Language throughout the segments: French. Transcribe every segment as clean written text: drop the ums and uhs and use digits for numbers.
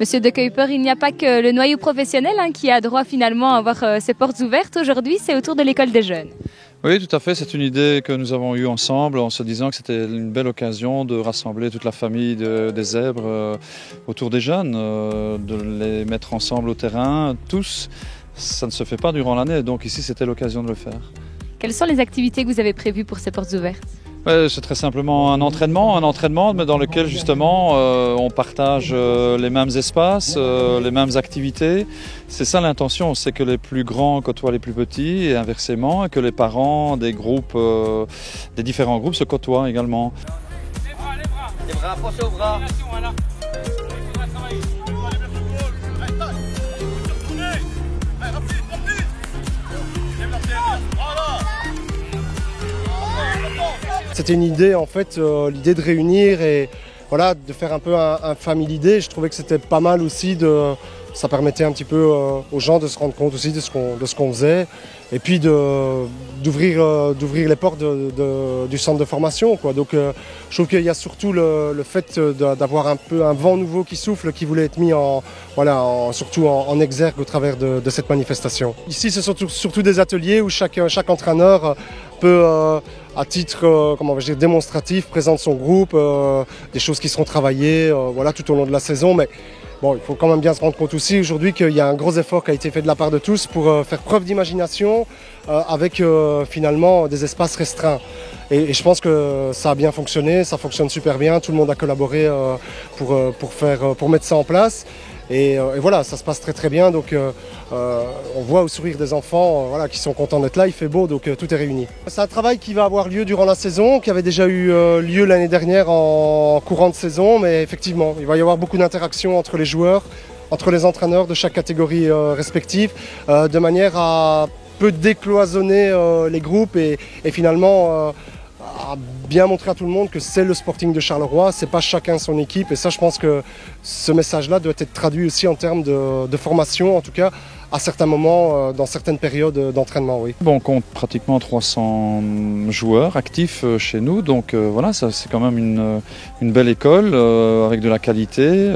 Monsieur De Kuyper, il n'y a pas que le noyau professionnel qui a droit finalement à avoir ses portes ouvertes. Aujourd'hui, c'est autour de l'école des jeunes. Oui, tout à fait. C'est une idée que nous avons eue ensemble en se disant que c'était une belle occasion de rassembler toute la famille des zèbres autour des jeunes, de les mettre ensemble au terrain, tous. Ça ne se fait pas durant l'année, donc ici c'était l'occasion de le faire. Quelles sont les activités que vous avez prévues pour ces portes ouvertes ? C'est très simplement un entraînement, mais dans lequel justement on partage les mêmes espaces, les mêmes activités. C'est ça l'intention, c'est que les plus grands côtoient les plus petits et inversement, et que les parents des groupes, des différents groupes se côtoient également. Les bras, pensez aux bras. C'était une idée en fait, l'idée de réunir et voilà, de faire un peu un family day. Je trouvais que c'était pas mal aussi, ça permettait un petit peu aux gens de se rendre compte aussi de ce qu'on faisait et puis d'ouvrir les portes du centre de formation, quoi. Donc je trouve qu'il y a surtout le fait d'avoir un peu un vent nouveau qui souffle, qui voulait être mis surtout en exergue au travers de cette manifestation. Ici, ce sont surtout des ateliers où chaque entraîneur peut, à titre démonstratif, présente son groupe, des choses qui seront travaillées tout au long de la saison. Mais bon, il faut quand même bien se rendre compte aussi aujourd'hui qu'il y a un gros effort qui a été fait de la part de tous pour faire preuve d'imagination avec finalement des espaces restreints. Et je pense que ça a bien fonctionné, ça fonctionne super bien, tout le monde a collaboré pour mettre ça en place. Et voilà, ça se passe très très bien, donc on voit au sourire des enfants qui sont contents d'être là, il fait beau, donc tout est réuni. C'est un travail qui va avoir lieu durant la saison, qui avait déjà eu lieu l'année dernière en courant de saison, mais effectivement, il va y avoir beaucoup d'interactions entre les joueurs, entre les entraîneurs de chaque catégorie respective, de manière à peu décloisonner les groupes et finalement à bien montrer à tout le monde que c'est le Sporting de Charleroi, c'est pas chacun son équipe, et ça je pense que ce message-là doit être traduit aussi en termes de formation, en tout cas à certains moments, dans certaines périodes d'entraînement. Oui. Bon, on compte pratiquement 300 joueurs actifs chez nous, donc voilà, ça, c'est quand même une belle école avec de la qualité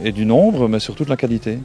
et du nombre, mais surtout de la qualité.